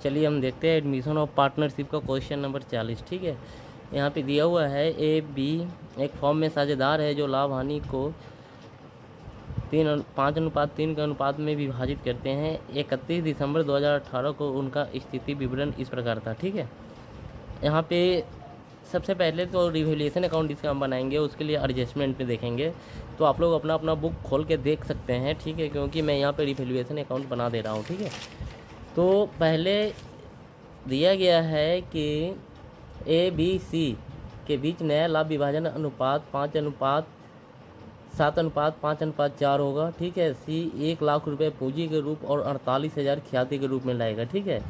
चलिए हम देखते हैं एडमिशन ऑफ पार्टनरशिप का क्वेश्चन नंबर 40। ठीक है, यहाँ पे दिया हुआ है ए बी एक फॉर्म में साझेदार है जो लाभ हानि को 5:3 के अनुपात में विभाजित करते हैं। 31 दिसंबर 2018 को उनका स्थिति विवरण इस प्रकार था। ठीक है, यहाँ पे सबसे पहले तो रिवैल्यूएशन अकाउंट इसका हम बनाएंगे, उसके लिए एडजस्टमेंट में देखेंगे। तो आप लोग अपना अपना बुक खोल के देख सकते हैं। ठीक है, क्योंकि मैं यहाँ पे रिवैल्यूएशन अकाउंट बना दे रहा हूँ। ठीक है, तो पहले दिया गया है कि ए बी सी के बीच नया लाभ विभाजन अनुपात 5:7:5:4 होगा। ठीक है, सी 1,00,000 रुपये पूंजी के रूप और 48,000 ख्याति के रूप में लाएगा। ठीक है,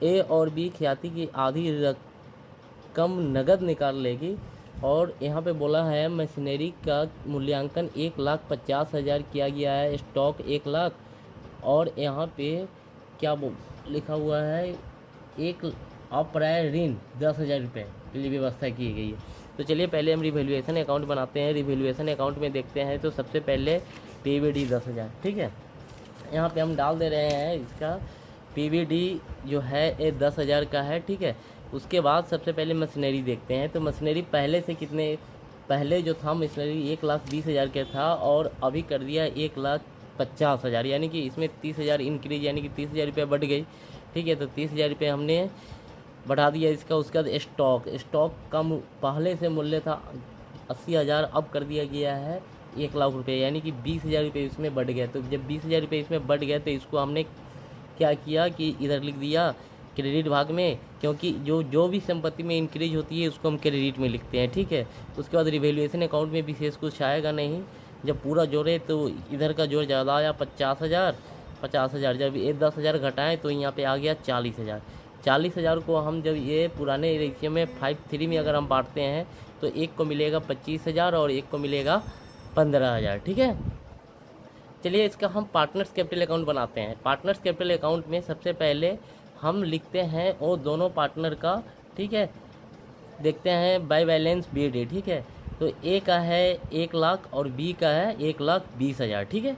ए और बी ख्याति की आधी रकम नगद निकाल लेगी। और यहाँ पे बोला है मशीनरी का मूल्यांकन 1,50,000 किया गया है, स्टॉक 1,00,000। और यहाँ पे क्या लिखा हुआ है, एक अप्राय ऋण 10,000 रुपये के लिए व्यवस्था की गई है। तो चलिए पहले हम रिवैल्यूएशन अकाउंट बनाते हैं। रिवैल्यूएशन अकाउंट में देखते हैं तो सबसे पहले पीवीडी 10,000। ठीक है, यहाँ पे हम डाल दे रहे हैं इसका पीवीडी जो है ये 10,000 का है। ठीक है, उसके बाद सबसे पहले मशीनरी देखते हैं। तो मशीनरी पहले से कितने, पहले जो था मशीनरी 1,20,000 का था और अभी कर दिया 1,50,000, यानी कि इसमें 30,000 इंक्रीज, यानी कि 30,000 रुपये बढ़ गई। ठीक है, तो 30,000 रुपये हमने बढ़ा दिया इसका। उसके बाद स्टॉक कम, पहले से मूल्य था 80,000, अब कर दिया गया है 1,00,000 रुपये, यानी कि 20,000 रुपये इसमें बढ़ गया। तो जब 20,000 रुपये इसमें बढ़ गया तो इसको हमने क्या किया कि इधर लिख दिया क्रेडिट भाग में, क्योंकि जो भी संपत्ति में इंक्रीज होती है उसको हम क्रेडिट में लिखते हैं। ठीक है, उसके बाद रिवैल्यूएशन अकाउंट में विशेष कुछ आएगा नहीं। जब पूरा जोड़े तो इधर का जोड़ ज़्यादा आया 50,000। जब ये 10,000 घटाएँ तो यहाँ पे आ गया 40,000। 40,000 को हम जब ये पुराने रेशियो में 5:3 में अगर हम बांटते हैं तो एक को मिलेगा 25,000 और एक को मिलेगा 15,000। ठीक है, चलिए इसका हम पार्टनर्स कैपिटल अकाउंट बनाते हैं। पार्टनर्स कैपिटल अकाउंट में सबसे पहले हम लिखते हैं वो दोनों पार्टनर का। ठीक है, देखते हैं बाय बैलेंस बी डी। ठीक है, तो ए का है 1,00,000 और बी का है 1,20,000। ठीक है,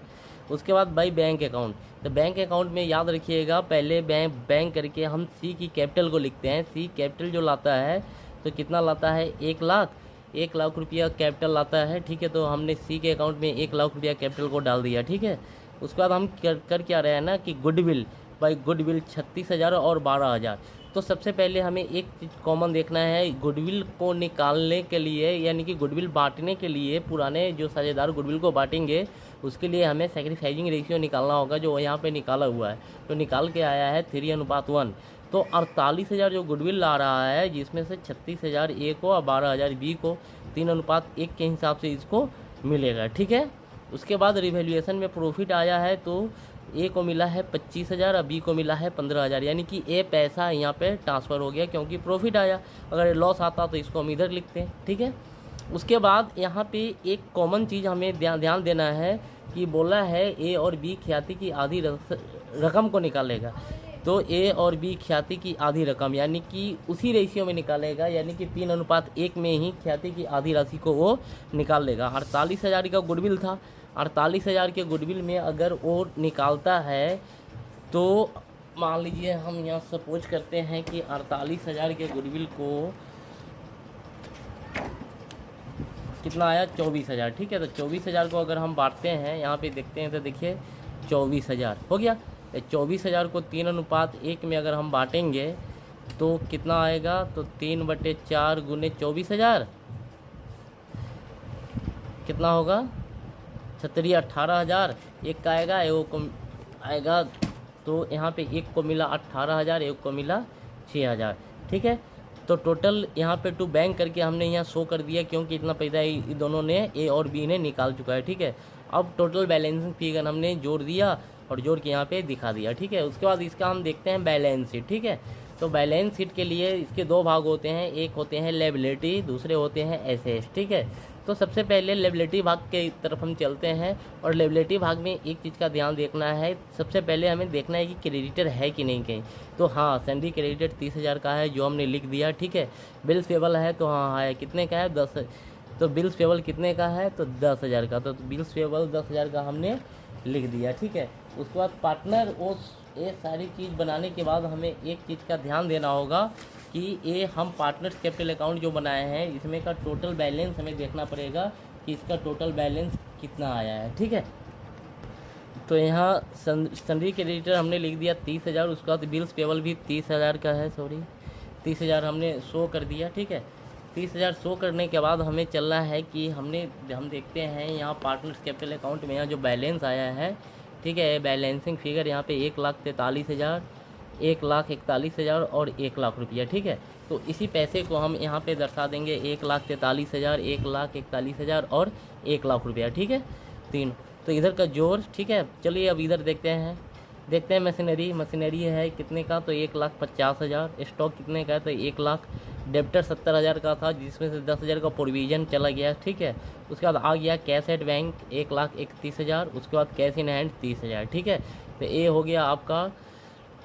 उसके बाद बाई बैंक अकाउंट। तो बैंक अकाउंट में याद रखिएगा पहले बैंक करके हम सी की कैपिटल को लिखते हैं। सी कैपिटल जो लाता है तो कितना लाता है, 1,00,000 रुपया कैपिटल लाता है। ठीक है, तो हमने सी के अकाउंट में 1,00,000 रुपया कैपिटल को डाल दिया। ठीक है, उसके बाद हम कर क्या रहे हैं ना कि गुडविल 36,000 और 12,000। तो सबसे पहले हमें एक चीज़ कॉमन देखना है, गुडविल को निकालने के लिए, यानी कि गुडविल बांटने के लिए, पुराने जो साझेदार गुडविल को बांटेंगे उसके लिए हमें सैक्रिफाइसिंग रेशियो निकालना होगा, जो यहाँ पे निकाला हुआ है। तो निकाल के आया है 3:1। तो 48,000 जो गुडविल ला रहा है, जिसमें से 36,000 ए को और 12,000 बी को 3:1 के हिसाब से इसको मिलेगा। ठीक है, उसके बाद रिवैल्यूएशन में प्रॉफिट आया है तो ए को मिला है 25,000 और बी को मिला है 15,000, यानी कि ए पैसा यहाँ पे ट्रांसफ़र हो गया क्योंकि प्रॉफिट आया। अगर लॉस आता तो इसको हम इधर लिखते हैं। ठीक है, उसके बाद यहाँ पे एक कॉमन चीज़ हमें ध्यान देना है कि बोला है ए और बी ख्याति की आधी रकम को निकालेगा। तो ए और बी ख्याति की आधी रकम यानी कि उसी रेशियो में निकालेगा, यानी कि 3:1 में ही ख्याति की आधी राशि को वो निकाल लेगा। 48,000 का गुडविल था, 48,000 के गुडविल में अगर वो निकालता है तो मान लीजिए हम यहाँ सपोज करते हैं कि 48,000 के गुडविल को कितना आया, 24,000। ठीक है, तो 24,000 को अगर हम बांटते हैं, यहाँ पे देखते हैं तो देखिए 24,000 हो गया। 24,000 को 3:1 में अगर हम बांटेंगे तो कितना आएगा, तो 3/4 गुने 24,000 कितना होगा, 18,000। एक का आएगा, एक को आएगा, तो यहाँ पे एक को मिला 18,000, एक को मिला 6,000। ठीक है, तो टोटल यहाँ पे टू बैंक करके हमने यहाँ शो कर दिया क्योंकि इतना पैसा दोनों ने ए और बी ने निकाल चुका है। ठीक है, अब टोटल बैलेंसिंग फिगर हमने जोड़ दिया और जोड़ के यहाँ पे दिखा दिया। ठीक है, उसके बाद इसका हम देखते हैं बैलेंस शीट। ठीक है, तो बैलेंस शीट के लिए इसके दो भाग होते हैं, एक होते हैं लायबिलिटी, दूसरे होते हैं एसेट। ठीक है, तो सबसे पहले लायबिलिटी भाग के तरफ हम चलते हैं और लायबिलिटी भाग में एक चीज़ का ध्यान देखना है। सबसे पहले हमें देखना है कि क्रेडिटर है कि नहीं कहीं। तो हाँ, सैंडी क्रेडिटर 30,000 का है जो हमने लिख दिया। ठीक है, बिल्स पेबल है तो हाँ है, कितने का है, 10। तो बिल्स पेबल कितने का है, तो 10,000 का। तो बिल्स पेबल 10,000 का हमने लिख दिया, ठीक है। उसके बाद पार्टनर वो ये सारी चीज़ बनाने के बाद हमें एक चीज़ का ध्यान देना होगा कि ये हम पार्टनर्स कैपिटल अकाउंट जो बनाए हैं इसमें का टोटल बैलेंस हमें देखना पड़ेगा कि इसका टोटल बैलेंस कितना आया है, ठीक है। तो यहाँ सन्ड्री क्रेडिटर हमने लिख दिया 30,000। उसके बाद बिल्स पेबल भी 30,000 का है, 30,000 हमने शो कर दिया, ठीक है। 30,000 शो करने के बाद हमें चलना है कि हम देखते हैं यहाँ पार्टनर्स कैपिटल अकाउंट में यहाँ जो बैलेंस आया है, ठीक है। बैलेंसिंग फिगर यहाँ पे 1,43,000, 1,41,000 और 1 लाख रुपया, ठीक है। तो इसी पैसे को हम यहाँ पे दर्शा देंगे 1,43,000, 1,41,000 और 1 लाख रुपया, ठीक है, तीन। तो इधर का जोड़, ठीक है। चलिए अब इधर देखते हैं मशीनरी है कितने का, तो 1,50,000। स्टॉक कितने का है, तो 1 लाख। डेप्टर 70,000 का था जिसमें से 10,000 का प्रोविज़न चला गया, ठीक है। उसके बाद आ गया कैश एट बैंक 1,31,000। उसके बाद कैश इन हैंड 30,000, ठीक है। तो ये हो गया आपका,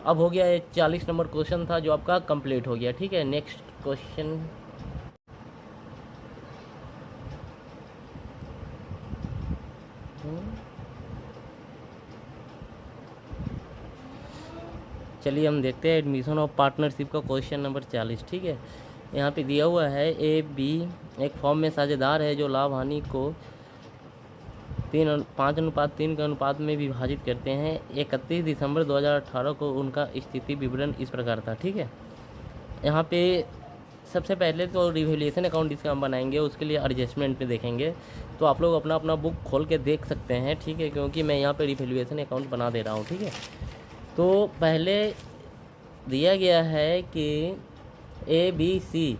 अब हो गया ये 40 नंबर क्वेश्चन था जो आपका कंप्लीट हो गया, ठीक है। नेक्स्ट क्वेश्चन, चलिए हम देखते हैं एडमिशन ऑफ पार्टनरशिप का क्वेश्चन नंबर 40, ठीक है। यहाँ पे दिया हुआ है ए बी एक फॉर्म में साझेदार है जो लाभ हानि को 5:3 के अनुपात में विभाजित करते हैं। 31 दिसंबर 2018 को उनका स्थिति विवरण इस प्रकार था, ठीक है। यहाँ पे सबसे पहले तो रिवैल्यूएशन अकाउंट इसका हम बनाएंगे, उसके लिए एडजस्टमेंट पे देखेंगे। तो आप लोग अपना बुक खोल के देख सकते हैं, ठीक है, क्योंकि मैं यहाँ पे रिवैल्यूएशन अकाउंट बना दे रहा हूँ, ठीक है। तो पहले दिया गया है कि ए बी सी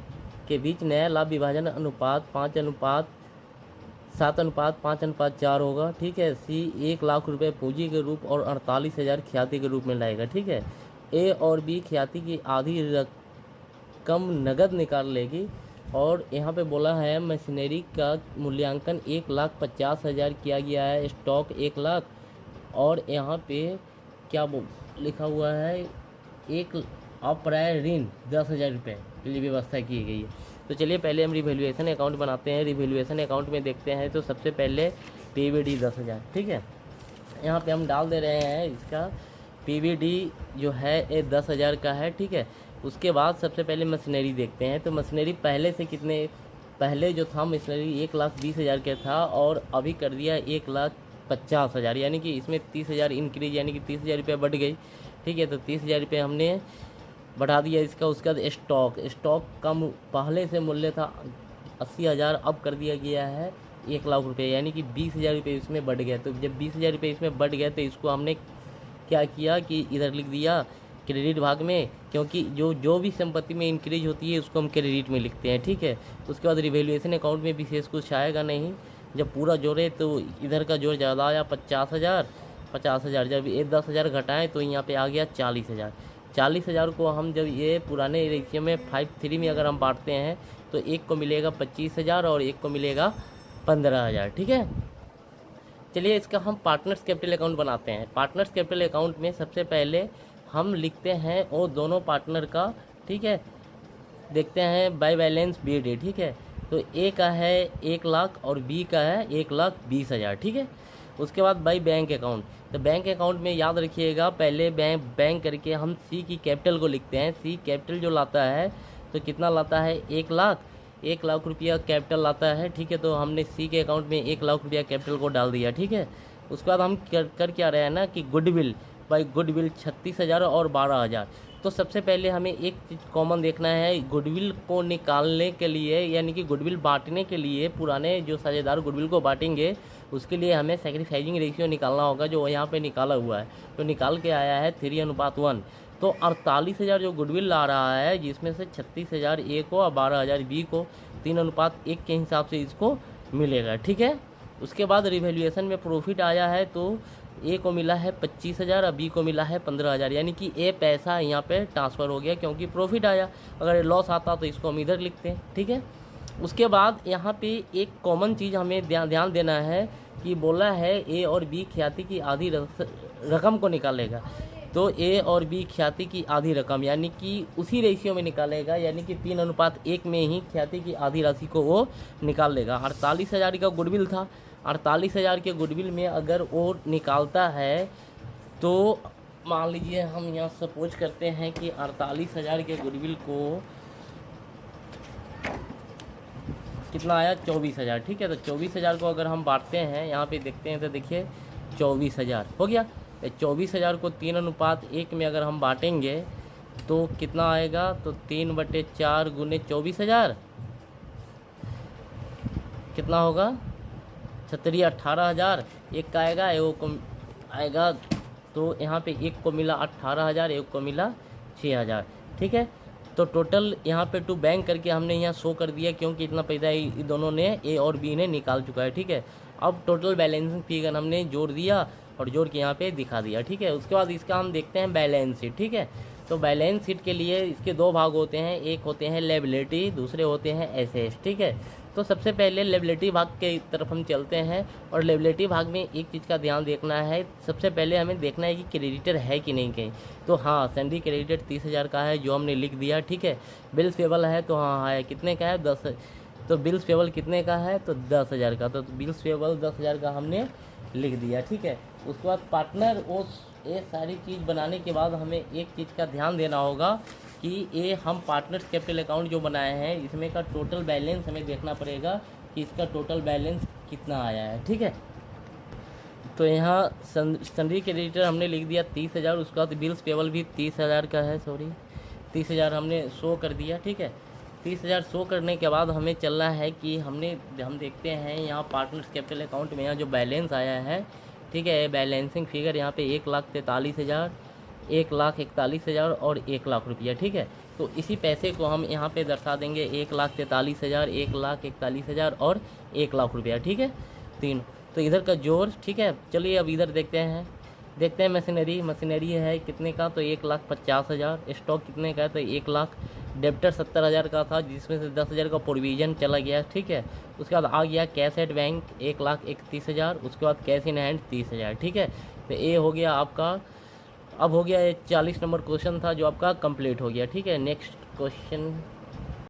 के बीच नया लाभ विभाजन अनुपात 5:7:5:4 होगा, ठीक है। सी 1 लाख रुपए पूंजी के रूप और 48,000 ख्याति के रूप में लाएगा, ठीक है। ए और बी ख्याति की आधी रकम नगद निकाल लेगी। और यहाँ पे बोला है मशीनरी का मूल्यांकन 1,50,000 किया गया है, स्टॉक 1 लाख। और यहाँ पे क्या लिखा हुआ है, एक अप्राय ऋण 10,000 रुपये के लिए व्यवस्था की गई है। तो चलिए पहले हम रिवैल्यूएशन अकाउंट बनाते हैं। रिवैल्यूएशन अकाउंट में देखते हैं तो सबसे पहले पीवीडी 10,000, ठीक है। यहाँ पे हम डाल दे रहे हैं इसका पीवीडी जो है ये 10,000 का है, ठीक है। उसके बाद सबसे पहले मशीनरी देखते हैं। तो मशीनरी पहले से कितने, पहले जो था मशीनरी 1,20,000 का था और अभी कर दिया 1,50,000, यानी कि इसमें 30,000 इंक्रीज, यानी कि 30,000 रुपये बढ़ गई, ठीक है। तो 30,000 रुपये हमने बढ़ा दिया इसका। उसके बाद स्टॉक कम, पहले से मूल्य था 80,000, अब कर दिया गया है 1 लाख रुपये, यानी कि 20,000 रुपये इसमें बढ़ गया। तो जब 20,000 रुपये इसमें बढ़ गया तो इसको हमने क्या किया कि इधर लिख दिया क्रेडिट भाग में, क्योंकि जो भी संपत्ति में इंक्रीज होती है उसको हम क्रेडिट में लिखते हैं, ठीक है। उसके बाद रिवैल्यूएशन अकाउंट में विशेष कुछ आएगा नहीं। जब पूरा जोड़े तो इधर का जोड़ ज़्यादा आया 50,000। जब ये 10,000 घटाएँ तो यहाँ पे आ गया 40,000। 40,000 को हम जब ये पुराने रेशियो में 5:3 में अगर हम बांटते हैं तो एक को मिलेगा 25,000 और एक को मिलेगा 15,000, ठीक है। चलिए इसका हम पार्टनर्स कैपिटल अकाउंट बनाते हैं। पार्टनर्स कैपिटल अकाउंट में सबसे पहले हम लिखते हैं वो दोनों पार्टनर का, ठीक है। देखते हैं बाय बैलेंस बी डी, ठीक है। तो ए का है 1 लाख और बी का है 1,20,000, ठीक है। उसके बाद बाई बैंक अकाउंट, तो बैंक अकाउंट में याद रखिएगा पहले बैंक करके हम सी की कैपिटल को लिखते हैं। सी कैपिटल जो लाता है तो कितना लाता है, 1 लाख रुपया कैपिटल लाता है, ठीक है। तो हमने सी के अकाउंट में 1 लाख रुपया कैपिटल को डाल दिया, ठीक है। उसके बाद हम कर क्या रहे हैं ना कि गुडविल 36,000 और 12,000। तो सबसे पहले हमें एक चीज़ कॉमन देखना है, गुडविल को निकालने के लिए, यानी कि गुडविल बांटने के लिए, पुराने जो साझेदार गुडविल को बांटेंगे उसके लिए हमें सैक्रिफाइसिंग रेशियो निकालना होगा, जो यहाँ पे निकाला हुआ है। तो निकाल के आया है 3:1। तो 48,000 जो गुडविल ला रहा है, जिसमें से 36,000 ए को और 12,000 बी को 3:1 के हिसाब से इसको मिलेगा, ठीक है। उसके बाद रिवैल्यूएशन में प्रॉफिट आया है तो ए को मिला है 25,000 और बी को मिला है 15,000, यानी कि ए पैसा यहाँ पे ट्रांसफ़र हो गया क्योंकि प्रॉफिट आया। अगर लॉस आता तो इसको हम इधर लिखते हैं, ठीक है। उसके बाद यहाँ पे एक कॉमन चीज़ हमें ध्यान देना है कि बोला है ए और बी ख्याति की आधी रकम को निकालेगा। तो ए और बी ख्याति की आधी रकम यानी कि उसी रेशियो में निकालेगा, यानी कि 3:1 में ही ख्याति की आधी राशि को वो निकाल लेगा। 48,000 का गुडविल था, 48,000 के गुडविल में अगर वो निकालता है तो मान लीजिए हम यहाँ सपोज करते हैं कि 48,000 के गुडविल को कितना आया 24,000, ठीक है। तो 24,000 को अगर हम बांटते हैं यहाँ पे देखते हैं तो देखिए 24,000 हो गया। 24,000 को 3:1 में अगर हम बांटेंगे तो कितना आएगा, तो 3/4 गुने 24,000 कितना होगा 18,000। एक का आएगा, एक को आएगा, तो यहाँ पे एक को मिला 18,000, एक को मिला 6,000, ठीक है। तो टोटल यहाँ पे टू बैंक करके हमने यहाँ शो कर दिया क्योंकि इतना पैसा ये दोनों ने ए और बी ने निकाल चुका है, ठीक है। अब टोटल बैलेंसिंग फिगर हमने जोड़ दिया और जोड़ के यहाँ पे दिखा दिया, ठीक है। उसके बाद इसका हम देखते हैं बैलेंस शीट, ठीक है। तो बैलेंस शीट के लिए इसके दो भाग होते हैं, एक होते हैं लायबिलिटी, दूसरे होते हैं एसेट, ठीक है। तो सबसे पहले लायबिलिटी भाग के तरफ हम चलते हैं और लायबिलिटी भाग में एक चीज़ का ध्यान देखना है। सबसे पहले हमें देखना है कि क्रेडिटर है कि नहीं कहीं। तो हाँ, सैलरी क्रेडिटर 30,000 का है जो हमने लिख दिया, ठीक है। बिल्स पेबल है तो हाँ है, कितने का है 10। तो बिल्स पेबल कितने का है तो 10,000 का, तो बिल्स पेबल 10,000 का हमने लिख दिया, ठीक है। उसके बाद पार्टनर वो ये सारी चीज़ बनाने के बाद हमें एक चीज़ का ध्यान देना होगा कि ये हम पार्टनर्स कैपिटल अकाउंट जो बनाए हैं इसमें का टोटल बैलेंस हमें देखना पड़ेगा कि इसका टोटल बैलेंस कितना आया है, ठीक है। तो यहाँ सन्ड्री क्रेडिटर हमने लिख दिया 30,000, उसके बाद बिल्स पेबल भी 30,000 का है, 30,000 हमने शो कर दिया, ठीक है। 30,000 शो करने के बाद हमें चलना है कि हम देखते हैं यहाँ पार्टनर्स कैपिटल अकाउंट में यहाँ जो बैलेंस आया है, ठीक है। बैलेंसिंग फिगर यहाँ पे 1,43,000, 1,41,000 और 1,00,000 रुपया, ठीक है। तो इसी पैसे को हम यहाँ पे दर्शा देंगे 1,43,000, 1,41,000 और 1,00,000 रुपया, ठीक है, तीन। तो इधर का जोड़, ठीक है। चलिए अब इधर देखते हैं मशीनरी है कितने का, तो 1,50,000। स्टॉक कितने का है तो 1,00,000। डेप्टर 70,000 का था जिसमें से 10,000 का प्रोविज़न चला गया, ठीक है। उसके बाद आ गया कैश एट बैंक 1,31,000, उसके बाद कैश इन हैंड 30,000, ठीक है। तो ये हो गया आपका, अब हो गया ये 40 नंबर क्वेश्चन था जो आपका कंप्लीट हो गया, ठीक है। Next question